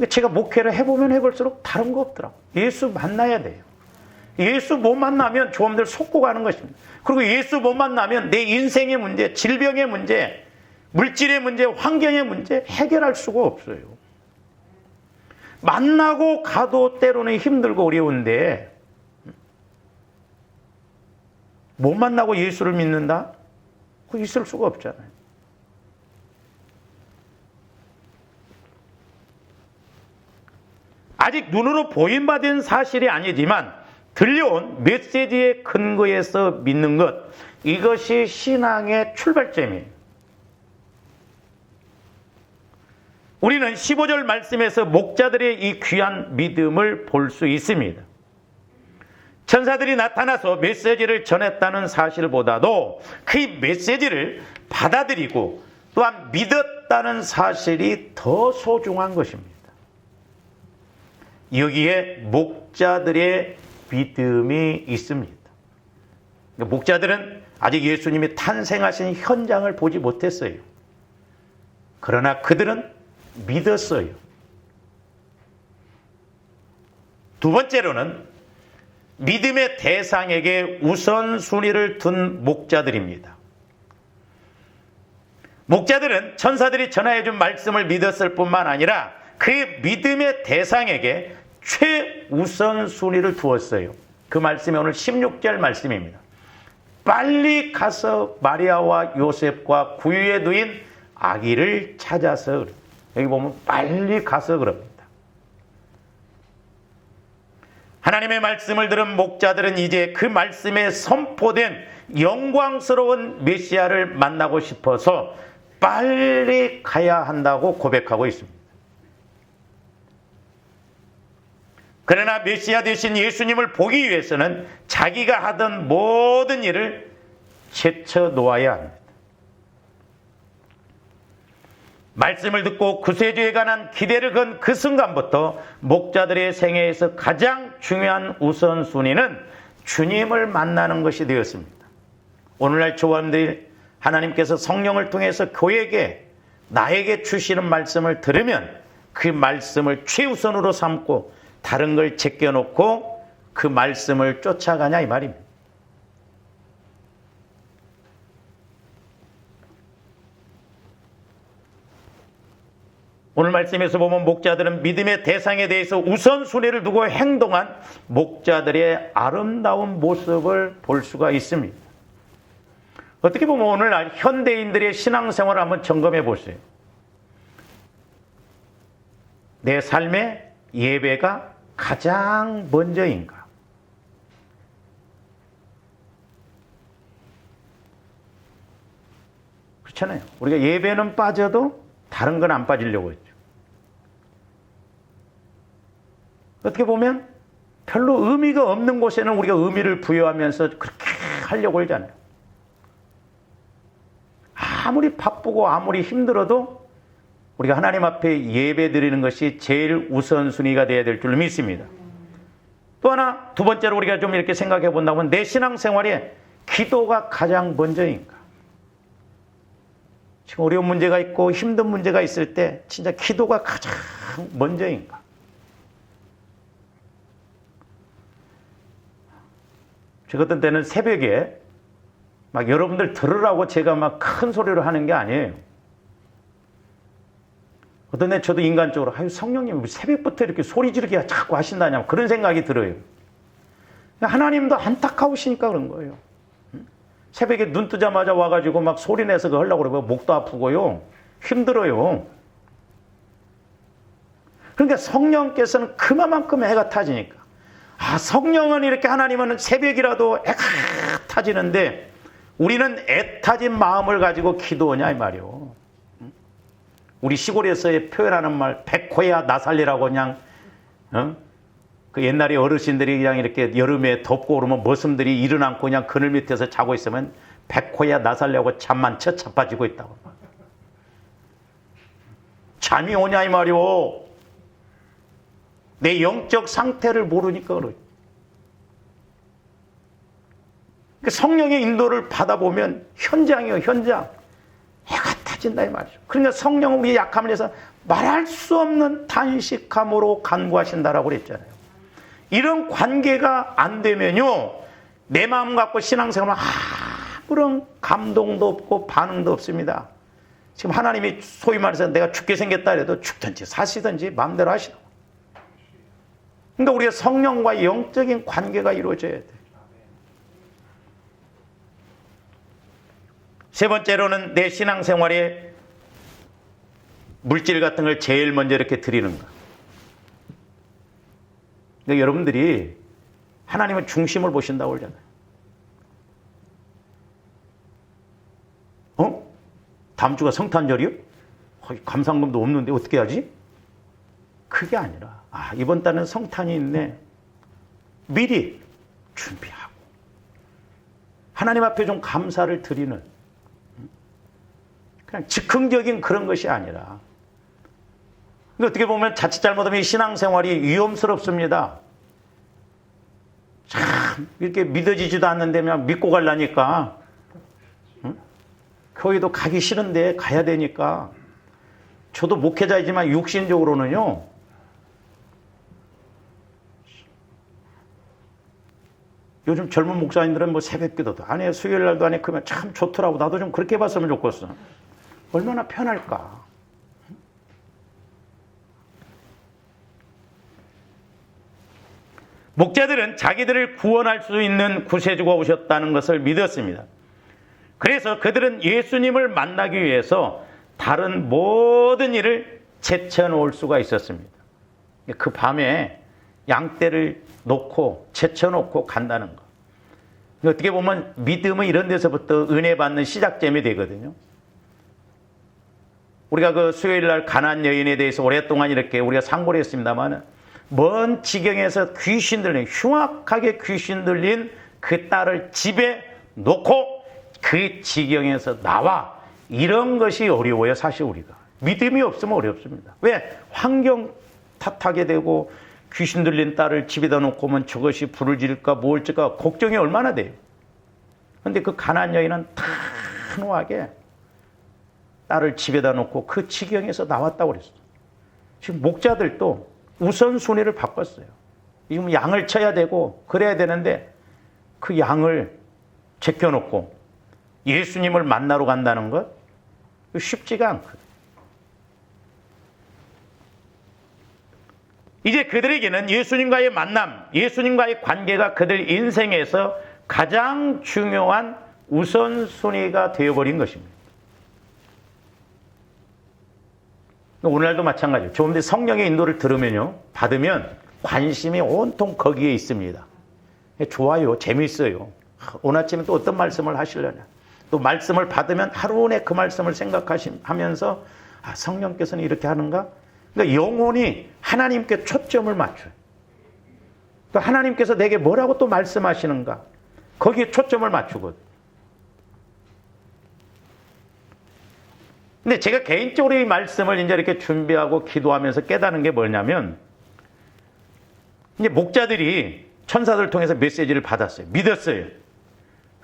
제가 목회를 해보면 해볼수록 다른 거 없더라고. 예수 만나야 돼요. 예수 못 만나면 조험들 속고 가는 것입니다. 그리고 예수 못 만나면 내 인생의 문제, 질병의 문제, 물질의 문제, 환경의 문제 해결할 수가 없어요. 만나고 가도 때로는 힘들고 어려운데 못 만나고 예수를 믿는다? 그거 있을 수가 없잖아요. 아직 눈으로 보인 바 된 사실이 아니지만 들려온 메시지의 근거에서 믿는 것, 이것이 신앙의 출발점이에요. 우리는 15절 말씀에서 목자들의 이 귀한 믿음을 볼 수 있습니다. 천사들이 나타나서 메시지를 전했다는 사실보다도 그 메시지를 받아들이고 또한 믿었다는 사실이 더 소중한 것입니다. 여기에 목자들의 믿음이 있습니다. 목자들은 아직 예수님이 탄생하신 현장을 보지 못했어요. 그러나 그들은 믿었어요. 두 번째로는 믿음의 대상에게 우선순위를 둔 목자들입니다. 목자들은 천사들이 전하여준 말씀을 믿었을 뿐만 아니라 그 믿음의 대상에게 최우선순위를 두었어요. 그 말씀이 오늘 16절 말씀입니다. 빨리 가서 마리아와 요셉과 구유에 누인 아기를 찾아서, 여기 보면 빨리 가서 그럽니다. 하나님의 말씀을 들은 목자들은 이제 그 말씀에 선포된 영광스러운 메시아를 만나고 싶어서 빨리 가야 한다고 고백하고 있습니다. 그러나 메시아 되신 예수님을 보기 위해서는 자기가 하던 모든 일을 제쳐놓아야 합니다. 말씀을 듣고 구세주에 관한 기대를 건 그 순간부터 목자들의 생애에서 가장 중요한 우선순위는 주님을 만나는 것이 되었습니다. 오늘날 조원들이 하나님께서 성령을 통해서 교회에게 나에게 주시는 말씀을 들으면 그 말씀을 최우선으로 삼고 다른 걸 제껴놓고 그 말씀을 쫓아가냐 이 말입니다. 오늘 말씀에서 보면 목자들은 믿음의 대상에 대해서 우선순위를 두고 행동한 목자들의 아름다운 모습을 볼 수가 있습니다. 어떻게 보면 오늘날 현대인들의 신앙생활을 한번 점검해 보세요. 내 삶에 예배가 가장 먼저인가? 그렇잖아요. 우리가 예배는 빠져도 다른 건 안 빠지려고 했죠. 어떻게 보면 별로 의미가 없는 곳에는 우리가 의미를 부여하면서 그렇게 하려고 하잖아요. 아무리 바쁘고 아무리 힘들어도 우리가 하나님 앞에 예배 드리는 것이 제일 우선순위가 되어야 될 줄 믿습니다. 또 하나, 두 번째로 우리가 좀 이렇게 생각해 본다면 내 신앙생활에 기도가 가장 먼저인가? 지금 어려운 문제가 있고 힘든 문제가 있을 때 진짜 기도가 가장 먼저인가? 제가 어떤 때는 새벽에 막 여러분들 들으라고 제가 막 큰 소리로 하는 게 아니에요. 어떤 때 저도 인간적으로 성령님 새벽부터 이렇게 소리 지르게 자꾸 하신다냐 그런 생각이 들어요. 하나님도 안타까우시니까 그런 거예요. 새벽에 눈 뜨자마자 와가지고 막 소리내서 그거 하려고 그러면 목도 아프고요. 힘들어요. 그러니까 성령께서는 그만큼 해가 타지니까. 성령은 이렇게 하나님은 새벽이라도 해가 타지는데 우리는 애타진 마음을 가지고 기도하냐 이 말이요. 우리 시골에서의 표현하는 말 백호야 나살리라고 그냥 그 옛날에 어르신들이 그냥 이렇게 여름에 덥고 그러면 머슴들이 일어나고 그냥 그늘 밑에서 자고 있으면 백호야 나살려고 잠만 쳐 자빠지고 있다고. 잠이 오냐 이 말이오. 내 영적 상태를 모르니까 그러죠. 성령의 인도를 받아보면 현장이에요, 현장. 해가 가진다 이 말이죠. 그러니까 성령은 우리의 약함을 위해서 말할 수 없는 탄식함으로 간구하신다라고 그랬잖아요. 이런 관계가 안 되면요, 내 마음 갖고 신앙생활은 아무런 감동도 없고 반응도 없습니다. 지금 하나님이 소위 말해서 내가 죽게 생겼다 해도 죽든지 사시든지 마음대로 하시라고. 그러니까 우리가 성령과 영적인 관계가 이루어져야 돼. 세 번째로는 내 신앙생활에 물질 같은 걸 제일 먼저 이렇게 드리는 거. 그러니까 여러분들이 하나님은 중심을 보신다고 그러잖아요. 다음 주가 성탄절이요? 감상금도 없는데 어떻게 하지? 그게 아니라 이번 달은 성탄이 있네. 미리 준비하고 하나님 앞에 좀 감사를 드리는, 그냥 즉흥적인 그런 것이 아니라, 어떻게 보면 자칫 잘못하면 신앙생활이 위험스럽습니다. 참 이렇게 믿어지지도 않는데 그냥 믿고 가려니까, 교회도 가기 싫은데 가야 되니까. 저도 목회자이지만 육신적으로는요, 요즘 젊은 목사님들은 뭐 새벽기도도 안 해, 수요일 날도 안 해. 그러면 참 좋더라고. 나도 좀 그렇게 봤으면 좋겠어. 얼마나 편할까. 목자들은 자기들을 구원할 수 있는 구세주가 오셨다는 것을 믿었습니다. 그래서 그들은 예수님을 만나기 위해서 다른 모든 일을 제쳐놓을 수가 있었습니다. 그 밤에 양떼를 놓고 제쳐놓고 간다는 거. 어떻게 보면 믿음은 이런 데서부터 은혜 받는 시작점이 되거든요. 우리가 그 수요일 날 가나안 여인에 대해서 오랫동안 이렇게 우리가 상고를 했습니다만, 먼 지경에서 귀신 들린, 흉악하게 귀신 들린 그 딸을 집에 놓고 그 지경에서 나와, 이런 것이 어려워요. 사실 우리가 믿음이 없으면 어렵습니다. 왜? 환경 탓하게 되고, 귀신 들린 딸을 집에다 놓고 오면 저것이 불을 지를까 뭘 지를까 걱정이 얼마나 돼요. 그런데 그 가나안 여인은 단호하게 딸을 집에다 놓고 그 지경에서 나왔다고 그랬어요. 지금 목자들도 우선순위를 바꿨어요. 지금 양을 쳐야 되고 그래야 되는데 그 양을 제껴놓고 예수님을 만나러 간다는 것, 쉽지가 않거든요. 이제 그들에게는 예수님과의 만남, 예수님과의 관계가 그들 인생에서 가장 중요한 우선순위가 되어버린 것입니다. 오늘날도 마찬가지예요. 조금 더 성령의 인도를 받으면 관심이 온통 거기에 있습니다. 좋아요. 재미있어요. 오늘 아침에 또 어떤 말씀을 하시려냐. 또 말씀을 받으면 하루 내 그 말씀을 생각하면서 성령께서는 이렇게 하는가? 그러니까 영혼이 하나님께 초점을 맞춰요. 또 하나님께서 내게 뭐라고 또 말씀하시는가? 거기에 초점을 맞추거든요. 근데 제가 개인적으로 이 말씀을 이제 이렇게 준비하고 기도하면서 깨닫는 게 뭐냐면, 이제 목자들이 천사들을 통해서 메시지를 받았어요. 믿었어요.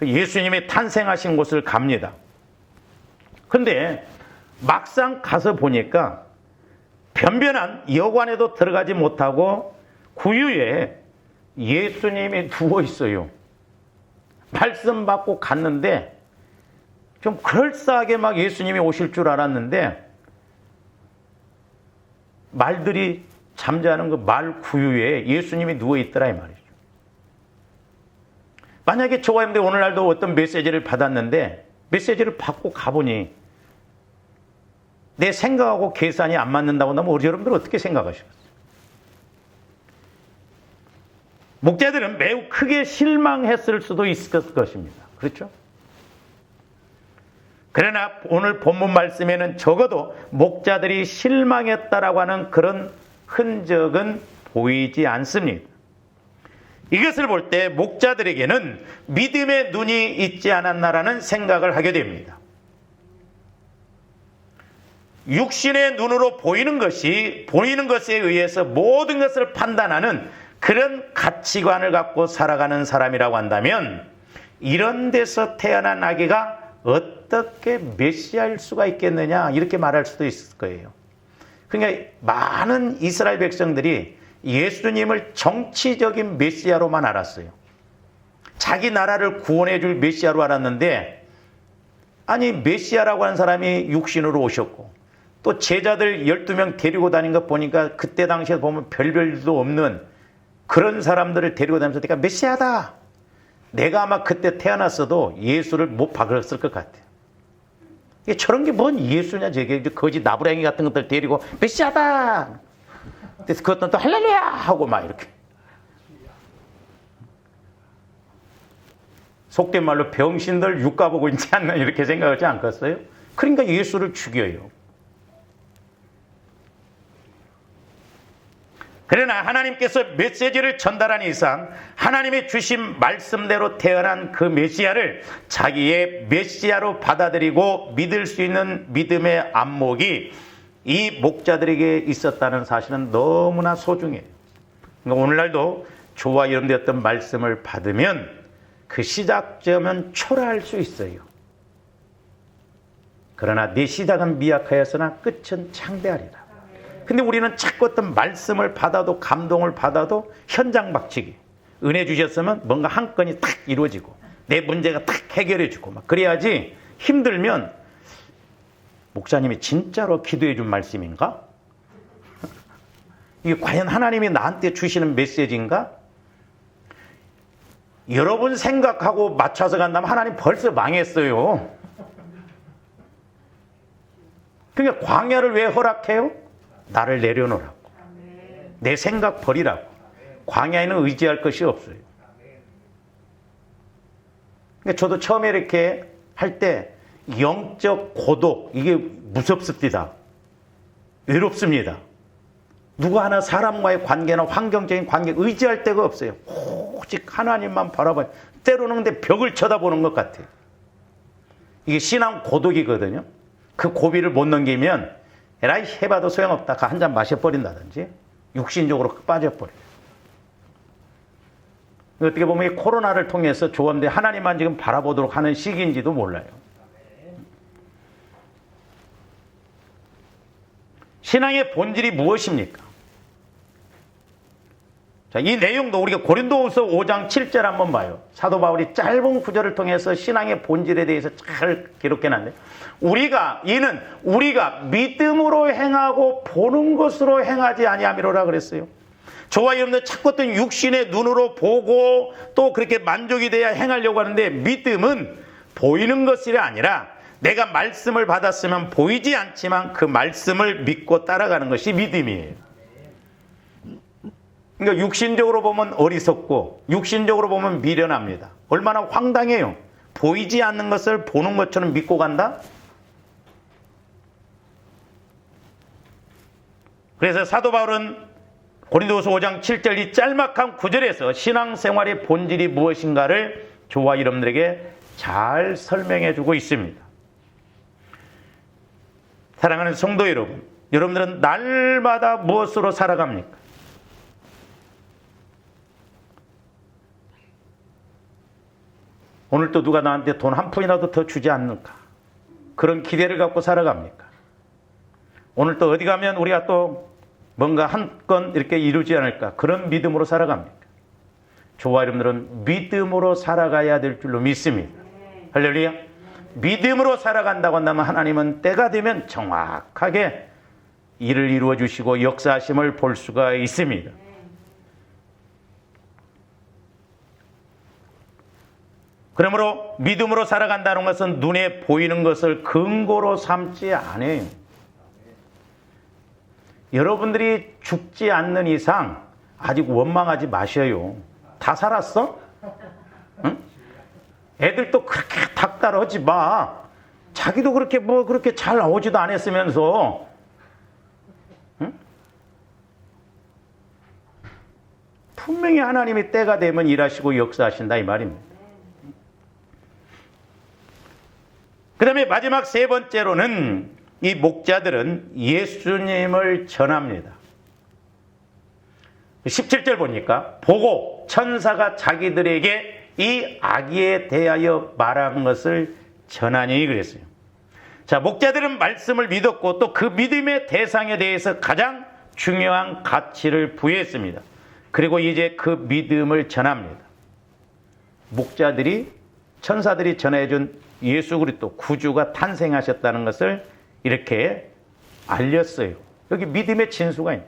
예수님이 탄생하신 곳을 갑니다. 근데 막상 가서 보니까 변변한 여관에도 들어가지 못하고 구유에 예수님이 누워 있어요. 말씀 받고 갔는데 좀 그럴싸하게 막 예수님이 오실 줄 알았는데 말들이 잠자는 그 말 구유에 예수님이 누워 있더라 이 말이죠. 만약에 저와 여러분들 오늘날도 어떤 메시지를 받았는데 메시지를 받고 가보니 내 생각하고 계산이 안 맞는다고 하면 우리 여러분들 어떻게 생각하시겠어요? 목자들은 매우 크게 실망했을 수도 있을 것입니다. 그렇죠? 그러나 오늘 본문 말씀에는 적어도 목자들이 실망했다라고 하는 그런 흔적은 보이지 않습니다. 이것을 볼 때 목자들에게는 믿음의 눈이 있지 않았나라는 생각을 하게 됩니다. 육신의 눈으로 보이는 것에 의해서 모든 것을 판단하는 그런 가치관을 갖고 살아가는 사람이라고 한다면 이런 데서 태어난 아기가 어떻게 메시아일 수가 있겠느냐 이렇게 말할 수도 있을 거예요. 그러니까 많은 이스라엘 백성들이 예수님을 정치적인 메시아로만 알았어요. 자기 나라를 구원해 줄 메시아로 알았는데, 아니 메시아라고 하는 사람이 육신으로 오셨고 또 제자들 12명 데리고 다닌 거 보니까 그때 당시에 보면 별별도 없는 그런 사람들을 데리고 다니면서 내가 메시아다. 내가 아마 그때 태어났어도 예수를 못 박았을 것 같아요. 저런 게 뭔 예수냐, 저게 거지 나부랭이 같은 것들 데리고 메시아다. 그래서 그것도 또 할렐루야 하고 막 이렇게. 속된 말로 병신들 육가 보고 있지 않나 이렇게 생각하지 않겠어요? 그러니까 예수를 죽여요. 그러나 하나님께서 메시지를 전달한 이상 하나님의 주신 말씀대로 태어난 그 메시아를 자기의 메시아로 받아들이고 믿을 수 있는 믿음의 안목이 이 목자들에게 있었다는 사실은 너무나 소중해요. 그러니까 오늘날도 저와 여러분들의 어떤 말씀을 받으면 그 시작점은 초라할 수 있어요. 그러나 네 시작은 미약하였으나 끝은 창대하리라. 근데 우리는 자꾸 어떤 말씀을 받아도 감동을 받아도 현장 박치기. 은혜 주셨으면 뭔가 한 건이 탁 이루어지고 내 문제가 탁 해결해주고 막 그래야지. 힘들면 목사님이 진짜로 기도해 준 말씀인가? 이게 과연 하나님이 나한테 주시는 메시지인가? 여러분 생각하고 맞춰서 간다면 하나님 벌써 망했어요. 그러니까 광야를 왜 허락해요? 나를 내려놓으라고. 내 생각 버리라고. 광야에는 의지할 것이 없어요. 그러니까 저도 처음에 이렇게 할 때 영적 고독, 이게 무섭습니다. 외롭습니다. 누구 하나 사람과의 관계나 환경적인 관계 의지할 데가 없어요. 오직 하나님만 바라봐요. 때로는 근데 벽을 쳐다보는 것 같아요. 이게 신앙 고독이거든요. 그 고비를 못 넘기면 에라이 해봐도 소용없다. 한 잔 마셔버린다든지 육신적으로 빠져버려요. 어떻게 보면 이 코로나를 통해서 조언데 하나님만 지금 바라보도록 하는 시기인지도 몰라요. 신앙의 본질이 무엇입니까? 자, 이 내용도 우리가 고린도후서 5장 7절 한번 봐요. 사도 바울이 짧은 구절을 통해서 신앙의 본질에 대해서 잘 기록해놨는데, 이는 우리가 믿음으로 행하고 보는 것으로 행하지 아니함이로라 그랬어요. 저와 여러분들 자꾸 어떤 육신의 눈으로 보고 또 그렇게 만족이 돼야 행하려고 하는데, 믿음은 보이는 것이 아니라 내가 말씀을 받았으면 보이지 않지만 그 말씀을 믿고 따라가는 것이 믿음이에요. 그러니까 육신적으로 보면 어리석고 육신적으로 보면 미련합니다. 얼마나 황당해요. 보이지 않는 것을 보는 것처럼 믿고 간다? 그래서 사도 바울은 고린도후서 5장 7절 이 짤막한 구절에서 신앙생활의 본질이 무엇인가를 저와 여러분들에게 잘 설명해 주고 있습니다. 사랑하는 성도 여러분, 여러분들은 날마다 무엇으로 살아갑니까? 오늘 또 누가 나한테 돈 한 푼이라도 더 주지 않을까? 그런 기대를 갖고 살아갑니까? 오늘 또 어디 가면 우리가 또 뭔가 한 건 이렇게 이루지 않을까? 그런 믿음으로 살아갑니까? 저와 여러분들은 믿음으로 살아가야 될 줄로 믿습니다. 할렐루야. 믿음으로 살아간다고 한다면 하나님은 때가 되면 정확하게 일을 이루어 주시고 역사하심을 볼 수가 있습니다. 그러므로 믿음으로 살아간다는 것은 눈에 보이는 것을 근거로 삼지 않아요. 여러분들이 죽지 않는 이상 아직 원망하지 마셔요. 다 살았어? 응? 애들도 그렇게 닥달하지 마. 자기도 그렇게 그렇게 잘 나오지도 않았으면서. 응? 분명히 하나님이 때가 되면 일하시고 역사하신다 이 말입니다. 그 다음에 마지막 세 번째로는 이 목자들은 예수님을 전합니다. 17절 보니까 보고 천사가 자기들에게 이 아기에 대하여 말한 것을 전하니 그랬어요. 자, 목자들은 말씀을 믿었고 또 그 믿음의 대상에 대해서 가장 중요한 가치를 부여했습니다. 그리고 이제 그 믿음을 전합니다. 목자들이, 천사들이 전해준 예수 그리스도 구주가 탄생하셨다는 것을 이렇게 알렸어요. 여기 믿음의 진수가 있는.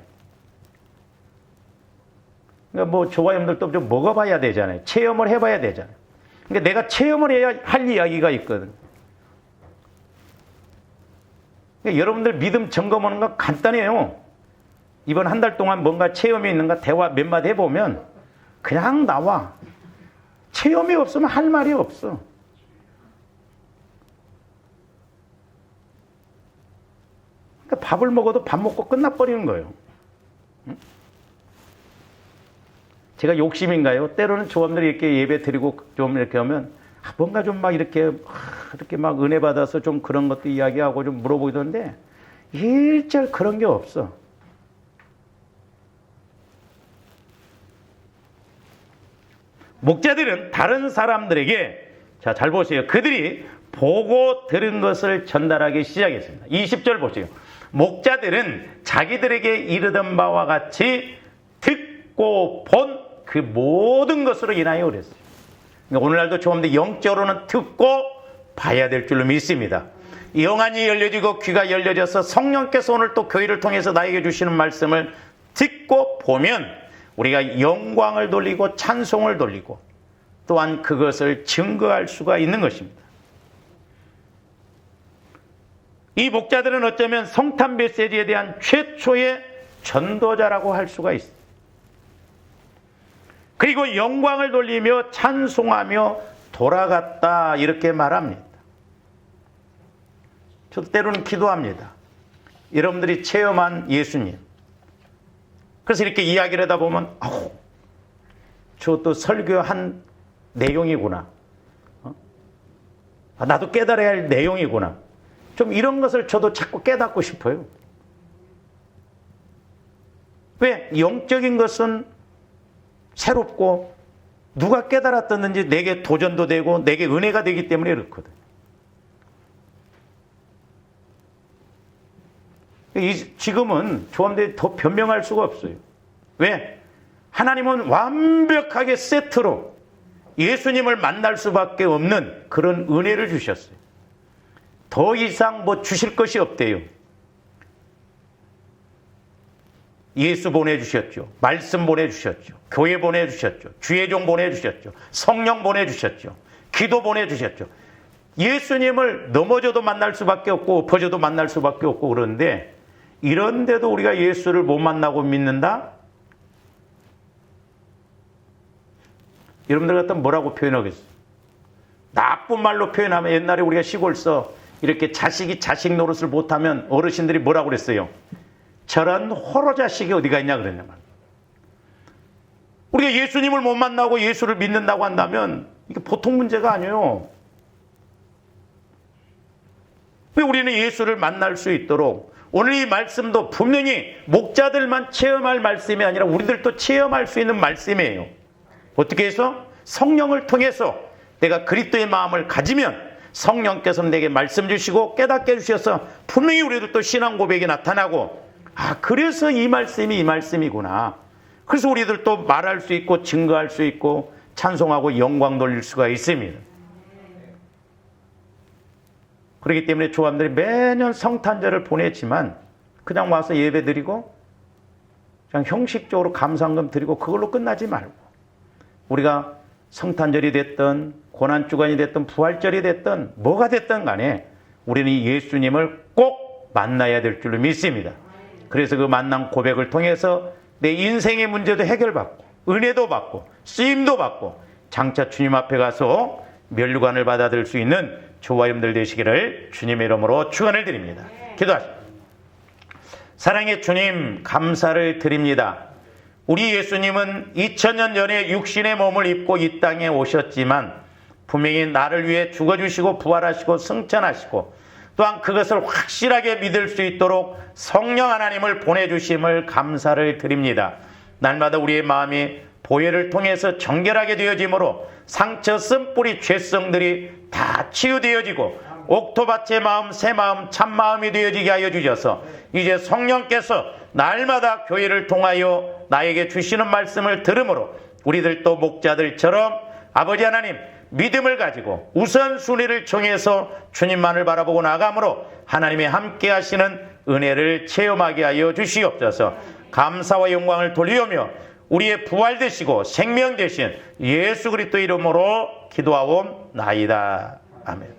그러니까 뭐 조가님들도 좀 먹어봐야 되잖아요. 체험을 해봐야 되잖아요. 그러니까 내가 체험을 해야 할 이야기가 있거든. 그러니까 여러분들 믿음 점검하는 거 간단해요. 이번 한 달 동안 뭔가 체험이 있는가 대화 몇 마디 해보면 그냥 나와. 체험이 없으면 할 말이 없어. 그러니까 밥을 먹어도 밥 먹고 끝나버리는 거예요. 제가 욕심인가요? 때로는 조합들이 이렇게 예배 드리고 좀 이렇게 하면 뭔가 좀 막 이렇게 막 은혜 받아서 좀 그런 것도 이야기하고 좀 물어보기도 하는데 일절 그런 게 없어. 목자들은 다른 사람들에게, 자, 잘 보세요. 그들이 보고 들은 것을 전달하기 시작했습니다. 20절 보세요. 목자들은 자기들에게 이르던 바와 같이 듣고 본 그 모든 것으로 인하여 그랬어요. 그러니까 오늘날도 조금더 영적으로는 듣고 봐야 될 줄로 믿습니다. 영안이 열려지고 귀가 열려져서 성령께서 오늘 또 교회를 통해서 나에게 주시는 말씀을 듣고 보면 우리가 영광을 돌리고 찬송을 돌리고 또한 그것을 증거할 수가 있는 것입니다. 이 목자들은 어쩌면 성탄 메시지에 대한 최초의 전도자라고 할 수가 있습니다. 그리고 영광을 돌리며 찬송하며 돌아갔다 이렇게 말합니다. 저도 때로는 기도합니다. 여러분들이 체험한 예수님. 그래서 이렇게 이야기를 하다 보면 저것도 설교한 내용이구나. 나도 깨달아야 할 내용이구나. 좀 이런 것을 저도 자꾸 깨닫고 싶어요. 왜? 영적인 것은 새롭고 누가 깨달았었는지 내게 도전도 되고 내게 은혜가 되기 때문에 그렇거든. 지금은 조합들이 더 변명할 수가 없어요. 왜? 하나님은 완벽하게 세트로 예수님을 만날 수밖에 없는 그런 은혜를 주셨어요. 더 이상 뭐 주실 것이 없대요. 예수 보내주셨죠. 말씀 보내주셨죠. 교회 보내주셨죠. 주의 종 보내주셨죠. 성령 보내주셨죠. 기도 보내주셨죠. 예수님을 넘어져도 만날 수밖에 없고 엎어져도 만날 수밖에 없고 그런데 이런데도 우리가 예수를 못 만나고 믿는다? 여러분들 같으면 뭐라고 표현하겠어요? 나쁜 말로 표현하면 옛날에 우리가 시골서 이렇게 자식이 자식 노릇을 못하면 어르신들이 뭐라고 그랬어요? 저런 호로 자식이 어디가 있냐 그랬냐 말이에요. 우리가 예수님을 못 만나고 예수를 믿는다고 한다면 이게 보통 문제가 아니에요. 왜 우리는 예수를 만날 수 있도록 오늘 이 말씀도 분명히 목자들만 체험할 말씀이 아니라 우리들도 체험할 수 있는 말씀이에요. 어떻게 해서? 성령을 통해서 내가 그리스도의 마음을 가지면 성령께서는 내게 말씀 주시고 깨닫게 해주셔서 분명히 우리들도 신앙 고백이 나타나고 그래서 이 말씀이 이 말씀이구나. 그래서 우리들도 말할 수 있고 증거할 수 있고 찬송하고 영광 돌릴 수가 있습니다. 그렇기 때문에 조합들이 매년 성탄절을 보냈지만 그냥 와서 예배 드리고 그냥 형식적으로 감사금 드리고 그걸로 끝나지 말고 우리가 성탄절이 됐든 고난주간이 됐든 부활절이 됐든 뭐가 됐든 간에 우리는 예수님을 꼭 만나야 될 줄로 믿습니다. 그래서 그 만남 고백을 통해서 내 인생의 문제도 해결받고 은혜도 받고 쓰임도 받고 장차 주님 앞에 가서 면류관을 받아들일 수 있는 저와 여러분들 되시기를 주님의 이름으로 축원을 드립니다. 기도하십시오. 사랑의 주님, 감사를 드립니다. 우리 예수님은 2000년 전에 육신의 몸을 입고 이 땅에 오셨지만 분명히 나를 위해 죽어주시고 부활하시고 승천하시고 또한 그것을 확실하게 믿을 수 있도록 성령 하나님을 보내주심을 감사를 드립니다. 날마다 우리의 마음이 보혈을 통해서 정결하게 되어지므로 상처 쓴뿌리 죄성들이 다 치유되어지고 옥토밭의 마음, 새 마음, 참 마음이 되어지게 하여 주셔서 이제 성령께서 날마다 교회를 통하여 나에게 주시는 말씀을 들음으로 우리들도 목자들처럼 아버지 하나님 믿음을 가지고 우선순위를 정해서 주님만을 바라보고 나가므로 하나님의 함께 하시는 은혜를 체험하게 하여 주시옵소서. 감사와 영광을 돌리오며 우리의 부활 되시고 생명 되신 예수 그리스도 이름으로 기도하옵나이다. 아멘.